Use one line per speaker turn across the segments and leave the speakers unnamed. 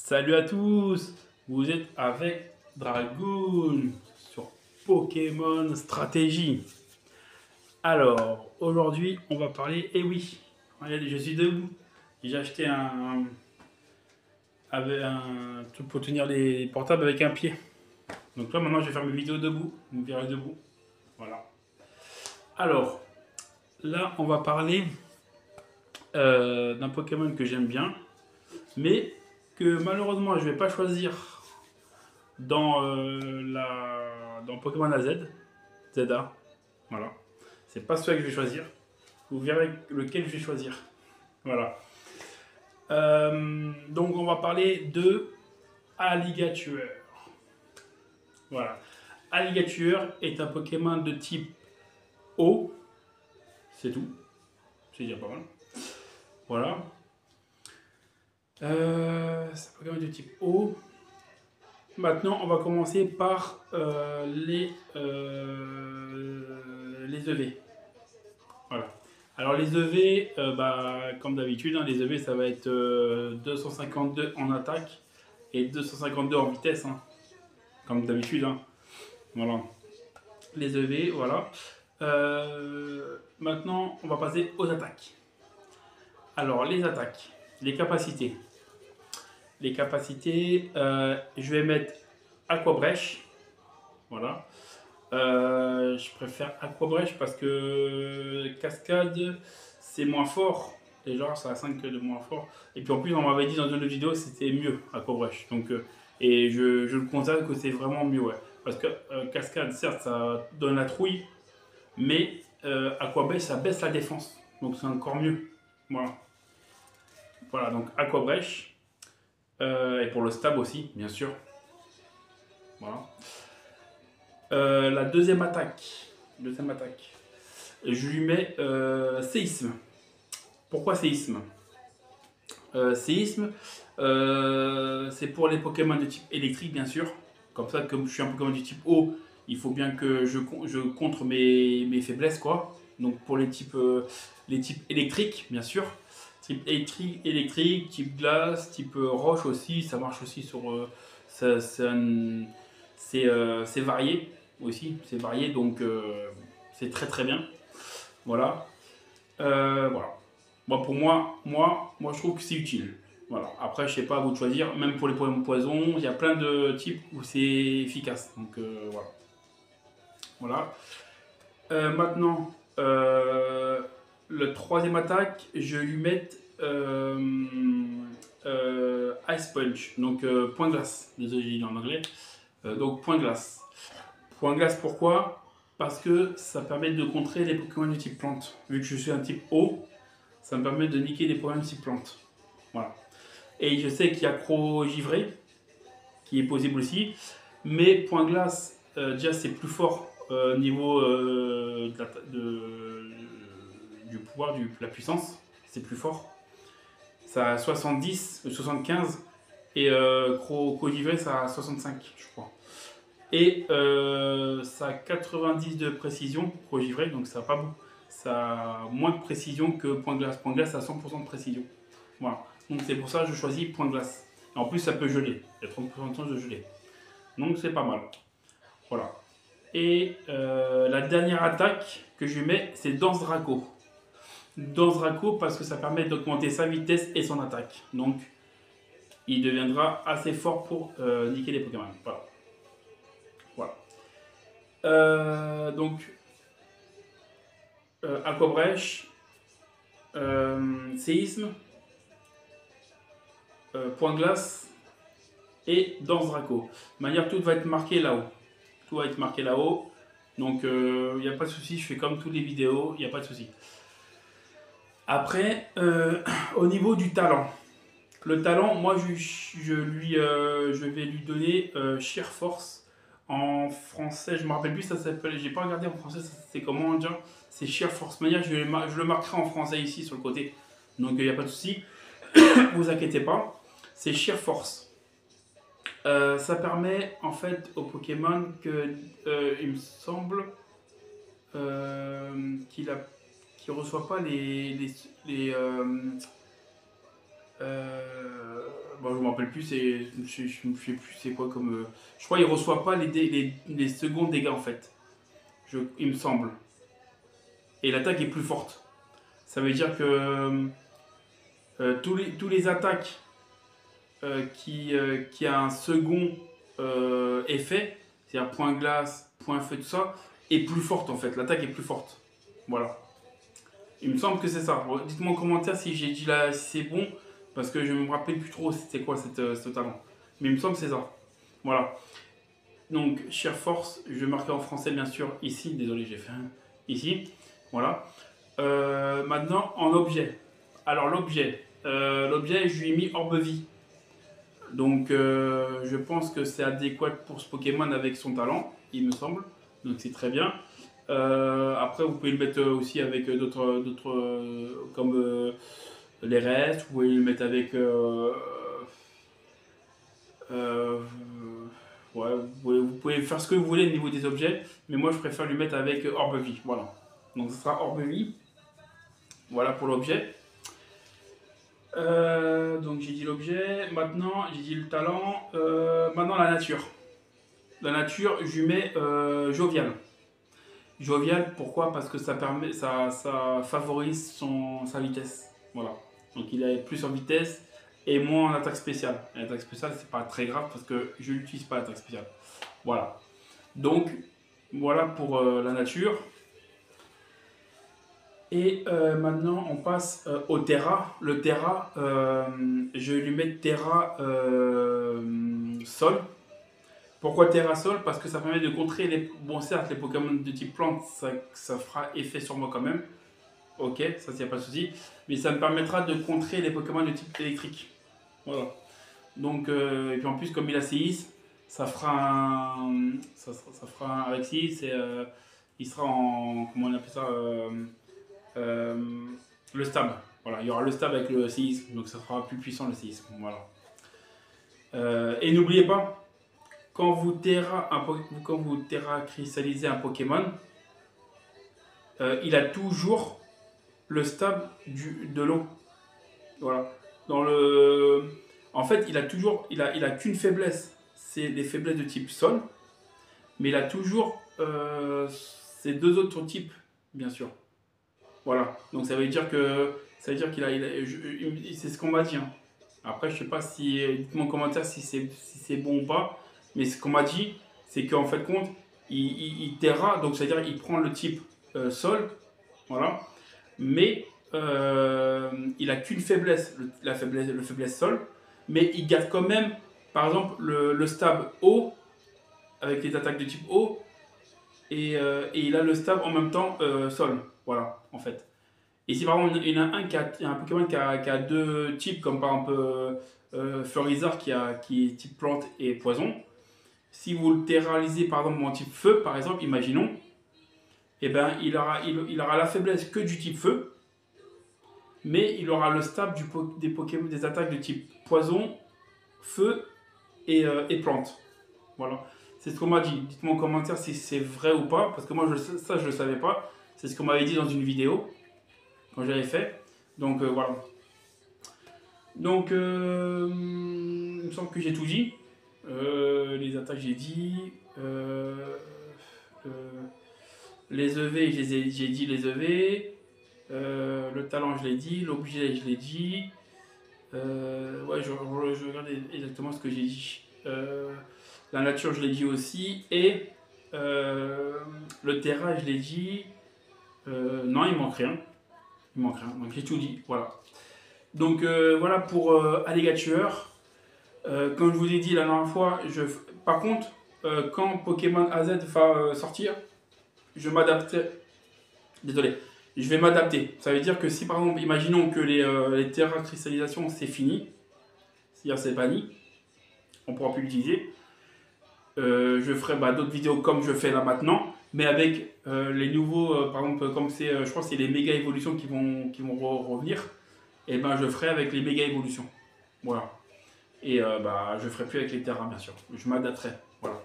Salut à tous, vous êtes avec Dragoon sur Pokémon Stratégie. Alors, aujourd'hui, on va parler, eh oui, regardez, je suis debout. J'ai acheté un truc pour tenir les portables avec un pied. Donc là, maintenant, je vais faire mes vidéos debout. Vous me verrez debout. Voilà. Alors, là, on va parler d'un Pokémon que j'aime bien, mais que malheureusement, je ne vais pas choisir dans Pokémon AZ, ZA. Voilà. C'est pas celui que je vais choisir. Vous verrez lequel je vais choisir. Voilà. Donc on va parler de Alligatueur. Voilà. Alligatueur est un Pokémon de type eau. C'est tout. C'est déjà pas mal. Voilà. C'est un Pokémon de type eau. Maintenant, on va commencer par les EV. Voilà. Alors les EV, comme d'habitude, hein, les EV ça va être 252 en attaque et 252 en vitesse, hein, comme d'habitude. Hein. Voilà. Les EV, voilà. Maintenant, on va passer aux attaques. Alors les attaques, les capacités. Les capacités, je vais mettre Aqua Brèche. Voilà. Je préfère Aqua Brèche parce que Cascade c'est moins fort. Déjà, ça a 5 de moins fort. Et puis en plus, on m'avait dit dans une autre vidéo c'était mieux Aqua Brèche. Donc, et je le constate que c'est vraiment mieux. Ouais. Parce que Cascade, certes, ça donne la trouille. Mais Aqua Brèche, ça baisse la défense. Donc c'est encore mieux. Voilà. Voilà, donc Aqua Brèche. Et pour le stab aussi, bien sûr. Voilà. La deuxième attaque, je lui mets séisme. Pourquoi séisme? Séisme, c'est pour les Pokémon de type électrique, bien sûr. Comme ça, comme je suis un Pokémon du type eau, il faut bien que je contre mes faiblesses, quoi. Donc pour les types électriques, bien sûr. Type électrique, type glace, type roche aussi, ça marche aussi sur... c'est varié aussi, c'est varié, donc c'est très très bien. Voilà. Voilà. Bon, pour moi, je trouve que c'est utile. Voilà. Après, je sais pas, à vous de choisir. Même pour les poisons, il y a plein de types où c'est efficace. Donc voilà. Voilà. Maintenant, le troisième attaque, je vais lui mettre Ice Punch. Donc point glace. Désolé, j'ai dit en anglais. Donc point glace. Point glace, pourquoi? Parce que ça permet de contrer les Pokémon de type plante. Vu que je suis un type eau, ça me permet de niquer les Pokémon de type plante. Voilà. Et je sais qu'il y a Croc givré, qui est possible aussi. Mais point glace, déjà c'est plus fort niveau du pouvoir, de la puissance. C'est plus fort. Ça a 70, 75. Et Croc givré, ça a 65, je crois. Et ça a 90 de précision, pro-givré, donc ça a pas beaucoup. Ça a moins de précision que point glace. Point glace, ça a 100% de précision. Voilà. Donc c'est pour ça que je choisis point glace. Et en plus, ça peut geler. Il y a 30% de chance de geler. Donc c'est pas mal. Voilà. Et la dernière attaque que je mets, c'est Danse Draco. Danse Draco parce que ça permet d'augmenter sa vitesse et son attaque. Donc il deviendra assez fort pour niquer les Pokémon. Voilà. Donc, Aqua Brèche, séisme, point glace et Danse Draco. De manière, tout va être marqué là-haut. Tout va être marqué là-haut. Donc, il n'y a pas de souci, je fais comme toutes les vidéos, il n'y a pas de souci. Après, au niveau du talent. Le talent, moi, je vais lui donner Sheer Force. En français, je ne me rappelle plus, ça s'appelle. J'ai pas regardé en français, c'est comment dire. C'est Sheer Force Mania, je le marquerai en français ici sur le côté. Donc il n'y a pas de souci. Vous inquiétez pas. C'est Sheer Force. Ça permet en fait au Pokémon que il me semble qu'il reçoit pas les bon, je me rappelle plus, je me sais plus c'est quoi comme. Je crois qu'il reçoit pas les seconds dégâts en fait. Il me semble. Et l'attaque est plus forte. Ça veut dire que tous les attaques qui a un second effet, c'est-à-dire point glace, point feu, tout ça, est plus forte en fait. L'attaque est plus forte. Voilà. Il me semble que c'est ça. Dites-moi en commentaire si j'ai dit là, si c'est bon, parce que je me rappelle plus trop c'était quoi ce talent. Mais il me semble que c'est ça. Voilà. Donc, Sheer Force, je vais marquer en français bien sûr ici. Désolé, j'ai fait un ici. Voilà. Maintenant, en objet. Alors, l'objet, je lui ai mis Orbe Vie. Donc, je pense que c'est adéquat pour ce Pokémon avec son talent, il me semble. Donc, c'est très bien. Après, vous pouvez le mettre aussi avec d'autres, comme les restes. Vous pouvez le mettre avec. Ouais, vous pouvez faire ce que vous voulez au niveau des objets, mais moi je préfère lui mettre avec Orbe Vie. Voilà. Donc, ce sera Orbe Vie. Voilà pour l'objet. Donc j'ai dit l'objet, maintenant j'ai dit le talent, maintenant la nature. La nature, je lui mets jovial. Jovial, pourquoi? Parce que ça favorise sa vitesse. Voilà. Donc il est plus en vitesse et moins en attaque spéciale. L'attaque spéciale, c'est pas très grave parce que je n'utilise pas l'attaque spéciale. Voilà. Donc voilà pour la nature. Et maintenant, on passe au Terra. Le Terra, je vais lui mettre Terra Sol. Pourquoi Terra Sol? Parce que ça permet de contrer les. Bon, certes, les Pokémon de type plante, ça fera effet sur moi quand même. Ok, ça, il n'y a pas de souci. Mais ça me permettra de contrer les Pokémon de type électrique. Voilà. Donc, et puis en plus, comme il a séisme, ça fera un. Ça fera un. Avec séisme, il sera en. Comment on appelle ça le stab. Voilà, il y aura le stab avec le séisme, donc ça sera plus puissant le séisme. Voilà. Et n'oubliez pas, quand vous terra cristallisez un Pokémon, il a toujours le stab de l'eau. Voilà. En fait, il a qu'une faiblesse, c'est les faiblesses de type sol, mais il a toujours ces deux autres types, bien sûr. Voilà, donc ça veut dire qu'il a, c'est ce qu'on m'a dit. Hein. Après, je sais pas si, dites-moi en commentaire si c'est bon ou pas, mais ce qu'on m'a dit, c'est qu'en fait compte, il terra, donc c'est-à-dire il prend le type sol, voilà, mais il a qu'une faiblesse, le faiblesse sol, mais il garde quand même, par exemple, le stab eau, avec les attaques de type eau, et il a le stab en même temps sol. Voilà, en fait. Et si par exemple il y en a un Pokémon qui a deux types, comme par exemple Florizard qui est type plante et poison, si vous le terralisez par exemple en type feu, par exemple, imaginons, eh ben, il aura la faiblesse que du type feu, mais il aura le stab des Pokémon, des attaques de type poison, feu et plante. Voilà. C'est ce qu'on m'a dit. Dites-moi en commentaire si c'est vrai ou pas, parce que moi ça je ne le savais pas. C'est ce qu'on m'avait dit dans une vidéo quand j'avais fait. Donc voilà. Donc il me semble que j'ai tout dit. Les attaques j'ai dit. Les EV j'ai dit les EV. Le talent je l'ai dit. L'objet je l'ai dit. Ouais, je regarde exactement ce que j'ai dit. La nature, je l'ai dit aussi. Et le terrain, je l'ai dit. Non, il manque rien. Il manque rien. Donc j'ai tout dit. Voilà. Donc voilà pour Alligator. Comme je vous ai dit la dernière fois, par contre, quand Pokémon AZ va sortir, je m'adapterai. Désolé. Je vais m'adapter. Ça veut dire que si par exemple, imaginons que les terrains cristallisation c'est fini, c'est-à-dire c'est banni, on ne pourra plus l'utiliser. Je ferai d'autres vidéos comme je fais là maintenant, mais avec les nouveaux, par exemple, comme c'est, je crois que c'est les méga évolutions qui vont revenir, et ben je ferai avec les méga évolutions. Voilà. Et je ferai plus avec les terrains, bien sûr. Je m'adapterai. Voilà.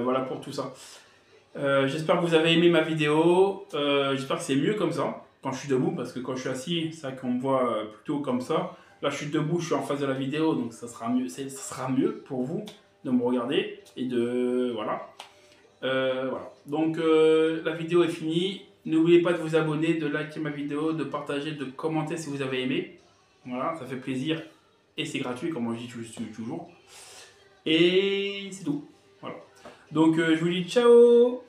Voilà pour tout ça. J'espère que vous avez aimé ma vidéo. J'espère que c'est mieux comme ça, quand je suis debout, parce que quand je suis assis, c'est vrai qu'on me voit plutôt comme ça. Là, je suis debout, je suis en face de la vidéo, donc ça sera mieux, ça sera mieux pour vous de me regarder et de voilà. Voilà. Donc la vidéo est finie. N'oubliez pas de vous abonner, de liker ma vidéo, de partager, de commenter si vous avez aimé. Voilà, ça fait plaisir et c'est gratuit, comme je dis toujours. Et c'est tout. Voilà. Donc je vous dis ciao.